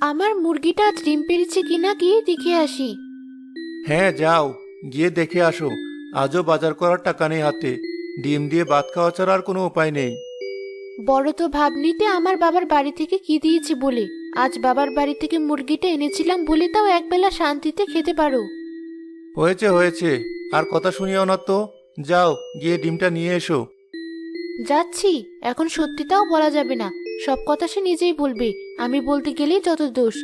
আমার মুরগিটা আজ ডিম পেড়েছে কিনা গিয়ে দেখে আসি। হ্যাঁ, যাও, গিয়ে দেখে আসো। আজও বাজার করার টাকা নেই হাতে। ডিম দিয়ে ভাত খাওয়া ছাড়া আর কোনো উপায় নেই। বড় তো ভাবনিতে আমার বাবার বাড়ি থেকে কি দিয়েছি বলে। আজ বাবার বাড়ি থেকে মুরগিটা এনেছিলাম বলে তাও একবেলা শান্তিতে খেতে পারো। হয়েছে হয়েছে, আর কথা শুনিও না তো। যাও, গিয়ে ডিমটা নিয়ে এসো। যাচ্ছি। এখন সত্যিটাও বলা যাবে না, সব কথা সে নিজেই বলবে। আমি বলতে গেলেই যত দোষ।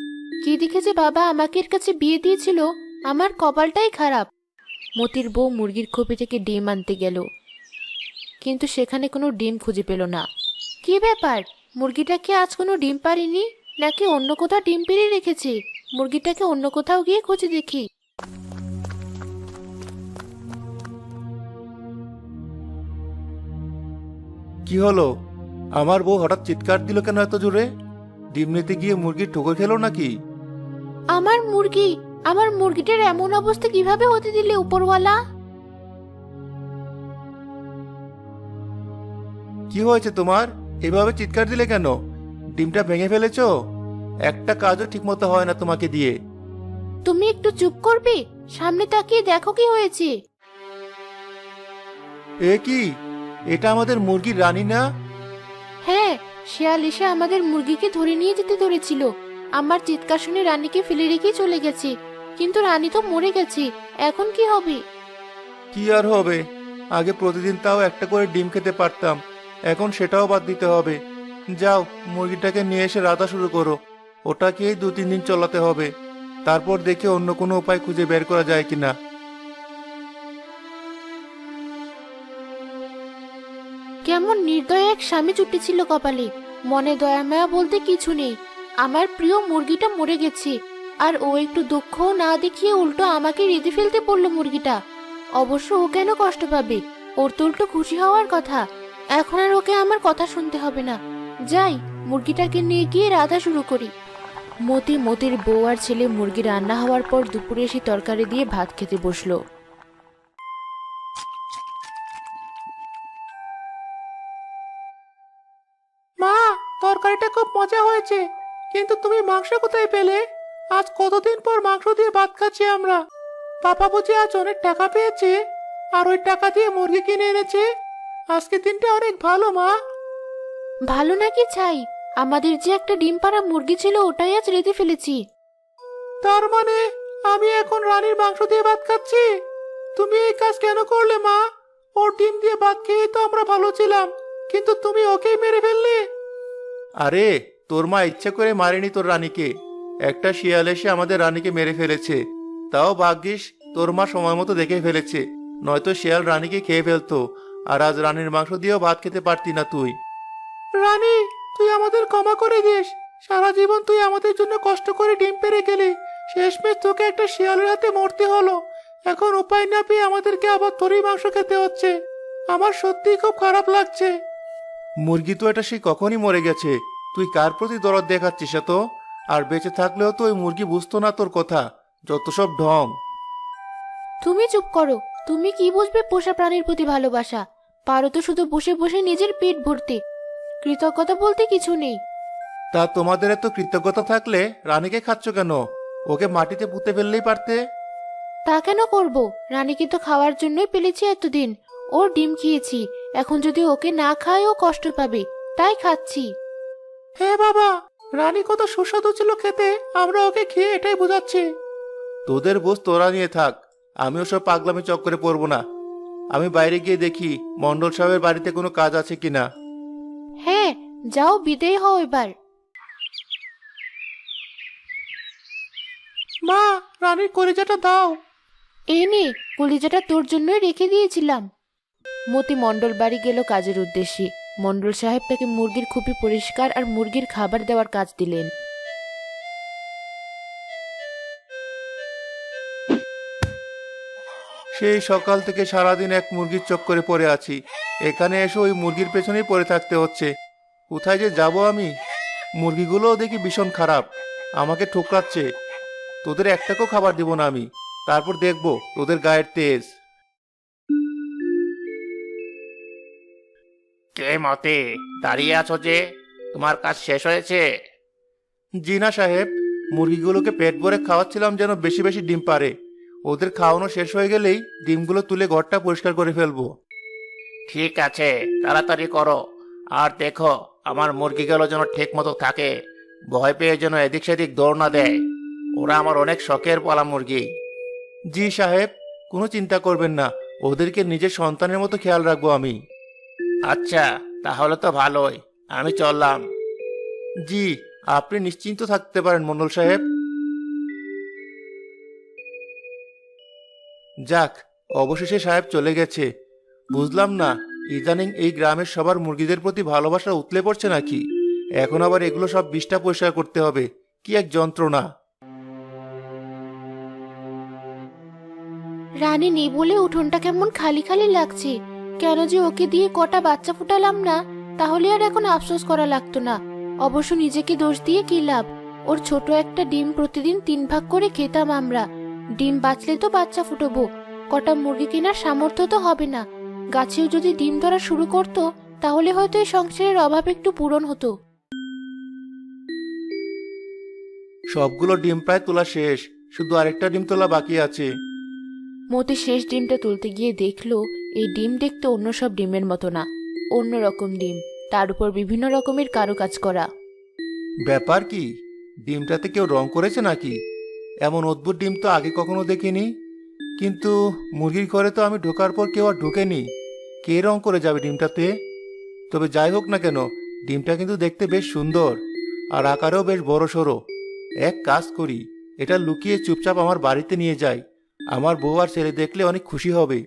কি দেখেছে বাবা আমাকে এর কাছে বিয়ে দিয়েছিল, আমার কপালটাই খারাপ। মতির বউ মুরগির খোপে থেকে ডিম আনতে গেল, কিন্তু সেখানে কোনো ডিম খুঁজে পেল না। কি ব্যাপার, মুরগিটা কি আজ কোনো ডিম পারেনি, নাকি অন্য কোথাও ডিম পেড়ে রেখেছে? মুরগিটাকে অন্য কোথাও গিয়ে খুঁজে দেখি। কি হলো? আমার বউ হঠাৎ চিৎকার দিল কেন এত জোরে? ডিম নিতে গিয়ে মুরগির ঠোকর খেলো নাকি? আমার মুরগি, আমার মুরগিটার এমন অবস্থা কিভাবে হতে দিলে উপরওয়ালা? কি হয়েছে তোমার? এভাবে চিৎকার দিলে কেন? ডিমটা ভেঙে ফেলেছো? একটা কাজও ঠিকমতো হয় না তোমাকে দিয়ে। তুমি একটু চুপ করবে? সামনে তাকিয়ে দেখো কি হয়েছে। এ কি? এটা আমাদের মুরগির রানী না? হ্যাঁ, শিয়াল এসে আমাদের মুরগিকে ধরে নিয়ে যেতে ধরেছিল। আমার চিৎকার শুনে রানীকে ফেলে রেখে চলে গেছে, কিন্তু রানী তো মরে গেছে। এখন কি হবে? কি আর হবে? আগে প্রতিদিন তাও একটা করে ডিম খেতে পারতাম, এখন সেটাও বাদ দিতে হবে। যাও, মুরগিটাকে নিয়ে এসে রাধা শুরু করো। ওটাকেই 2-3 দিন চলাতে হবে। তারপর দেখে অন্য কোনো উপায় খুঁজে বের করা যায় কিনা। কেমন নির্দয় এক স্বামী জুটেছিল কপালে। মনে দয়া মায়া বলতে কিছু নেই। আমার প্রিয় মুরগিটা মরে গেছে, আর ও একটু দুঃখও না দেখিয়ে উল্টো আমাকে রেঁধে ফেলতে বললো মুরগিটা। অবশ্য ও কেন কষ্ট পাবে, ওর তো উল্টো খুশি হওয়ার কথা। এখন আর ওকে আমার কথা শুনতে হবে না। যাই, মুরগিটাকে নিয়ে গিয়ে রাধা শুরু করি। মতির বউ আর ছেলে মুরগি রান্না হওয়ার পর দুপুরে এসে তরকারি দিয়ে ভাত খেতে বসলো। মা, তরকারিটা খুব মজা হয়েছে, কিন্তু তুমি মাংস কোথায় পেলে? আজ কতদিন পর মাংস দিয়ে ভাত খাচ্ছি আমরা। পাপা বুঝি আজ অনেক টাকা পেয়েছে, আর ওই টাকা দিয়ে মুরগি কিনে এনেছে। আজকে দিনটা অনেক ভালো মা। ভালো নাকি ছাই, আমাদের যে একটা ডিম পাড়া মুরগি ছিল ওটাই আজ রেঁধে ফেলেছি। তার মানে আমি এখন রানীর মাংস দিয়ে ভাত খাচ্ছি? তুমি এই কাজ কেন করলে মা? ওর ডিম দিয়ে ভাত খেয়ে তো আমরা ভালো ছিলাম, কিন্তু তুমি ওকেই মেরে ফেললে। আরে, তোর মা ইচ্ছা করে মারেনি তোর রানীকে। একটা শিয়াল এসে আমাদের রানীকে মেরে ফেলেছে। তাও ভাগ্যিস তোর মা সময় মতো দেখে ফেলেছে, নয়তো শিয়াল রানীকে খেয়ে ফেলতো। আর আজ রানীর মাংস দিয়েও ভাত খেতে পারতি না তুই। রানী, তুই আমাদের ক্ষমা করে দিস। সারা জীবন তুই আমাদের জন্য কষ্ট করে ডিম পেড়ে গেলি, শেষমেশ তোকে একটা শিয়ালের হাতে মরতে হলো। এখন উপায় না পেয়ে আমাদেরকে আবার তোরই মাংস খেতে হচ্ছে। আমার সত্যিই খুব খারাপ লাগছে। মুরগি তো এটা সেই কখনই মরে গেছে। তুই কার প্রতি দরদ দেখাচ্ছিস এত? আর বেঁচে থাকলেও তো ওই মুরগি বুঝতো না তোর কথা। যত সব ঢং। তুমি চুপ করো। তুমি কি বুঝবে পোষা প্রাণীর প্রতি ভালোবাসা? পারো তো শুধু বসে বসে নিজের পেট ভরতে। কৃতজ্ঞতা বলতে কিছু নেই। তা তোমাদের এত কৃতজ্ঞতা থাকলে রানীকে খাচ্ছ কেন? ওকে মাটিতে পুঁতে ফেললেই পারতে। তা কেন করব? রানীকে তো খাওয়ার জন্যই পেলেছি এতদিন। ওর ডিম খেয়েছি, এখন যদি ওকে না খায় ও কষ্ট পাবে, তাই খাচ্ছি। হে বাবা, রানী কত সুস্বাদু ছিল খেতে, আমরা ওকে খেয়ে এটাই বোঝাচ্ছি। তোদের বোঝ তোরা নিয়ে থাক, আমি ওসব পাগলামি চক্করে পড়বো না। আমি বাইরে গিয়ে দেখি মন্ডল সাহেবের বাড়িতে কোনো কাজ আছে কিনা। হ্যাঁ, যাও, বিদেয় হও এবার। মা, রানীর কলিজাটা দাও। এই নে, কলিজাটা তোর জন্যই রেখে দিয়েছিলাম। মতি মণ্ডল বাড়ি গেল কাজের উদ্দেশ্যে। মণ্ডল সাহেব তাকে মুরগির খুপি পরিষ্কার আর মুরগির খাবার দেওয়ার কাজ দিলেন। সেই সকাল থেকে সারাদিন এক মুরগির চক্করে পড়ে আছি। এখানে এসে ওই মুরগির পেছনেই পড়ে থাকতে হচ্ছে। কোথায় যে যাব আমি? মুরগিগুলোও দেখি ভীষণ খারাপ, আমাকে ঠোকরাচ্ছে। তোদের একটাকেও খাবার দিব না আমি। তারপর দেখবো তোদের গায়ের তেজ। কে মতে, দাঁড়িয়ে আছো যে? তোমার কাজ শেষ হয়েছে? জি না সাহেব, মুরগিগুলোকে পেট ভরে খাওয়াচ্ছিলাম যেন বেশি বেশি ডিম পারে। ওদের খাওয়ানো শেষ হয়ে গেলেই ডিমগুলো তুলে ঘরটা পরিষ্কার করে ফেলবো। ঠিক আছে, তাড়াতাড়ি করো। আর দেখো আমার মুরগিগুলো যেন ঠিক মতো থাকে, ভয় পেয়ে যেন এদিক সেদিক দৌড় না দেয়। ওরা আমার অনেক শখের পালা মুরগি। জি সাহেব, কোনো চিন্তা করবেন না, ওদেরকে নিজের সন্তানের মতো খেয়াল রাখবো আমি। আচ্ছা, তাহলে তো ভালোই, আমি চললাম। জি, আপনি নিশ্চিন্ত থাকতে পারেন মন্ডল সাহেব। যাক, অবশেষে সাহেব চলে গেছে। বুঝলাম না, ইদানিং এই গ্রামের সবার মুরগিদের প্রতি ভালোবাসা উতলে পড়ছে নাকি। এখন আবার এগুলো সব বিষটা পরিষ্কার করতে হবে, কি এক যন্ত্রণা। রানী নেই বলে উঠোনটা কেমন খালি খালি লাগছে। কেন যে ওকে দিয়ে কটা বাচ্চা ফুটালাম না, তাহলে আর এখন আফসোস করা লাগতো না। অবশ্য নিজেকে দোষ দিয়ে কি লাভ, ওর ছোট একটা ডিম প্রতিদিন 3 ভাগ করে খেতাম আমরা। ডিম বাঁচলে তো বাচ্চা ফুটবো, কটা মুরগি কেনার সামর্থ্য তো হবে না। গাছেও যদি ডিম ধরা শুরু করতো, তাহলে হয়তো এই সংসারের অভাব একটু পূরণ হতো। সবগুলো ডিম প্রায় তোলা শেষ, শুধু আরেকটা ডিম তোলা বাকি আছে। মতি শেষ ডিমটা তুলতে গিয়ে দেখলো এই ডিম দেখতে অন্য সব ডিমের মতো না, অন্য রকম ডিম, তার উপর বিভিন্ন রকমের কারুকাজ করা। ব্যাপার কি, ডিমটাতে কেউ রং করেছে নাকি? এমন অদ্ভুত ডিম তো আগে কখনো দেখিনি। কিন্তু মুরগির ঘরে তো আমি ঢোকার পর কেউ আর ঢোকেনি, কে রং করে যাবে ডিমটাতে? তবে যাই হোক না কেন, ডিমটা কিন্তু দেখতে বেশ সুন্দর, আর আকারেও বেশ বড় সড়ো। এক কাজ করি, এটা লুকিয়ে চুপচাপ আমার বাড়িতে নিয়ে যাই, আমার বউ আর ছেলে দেখলে অনেক খুশি হবে।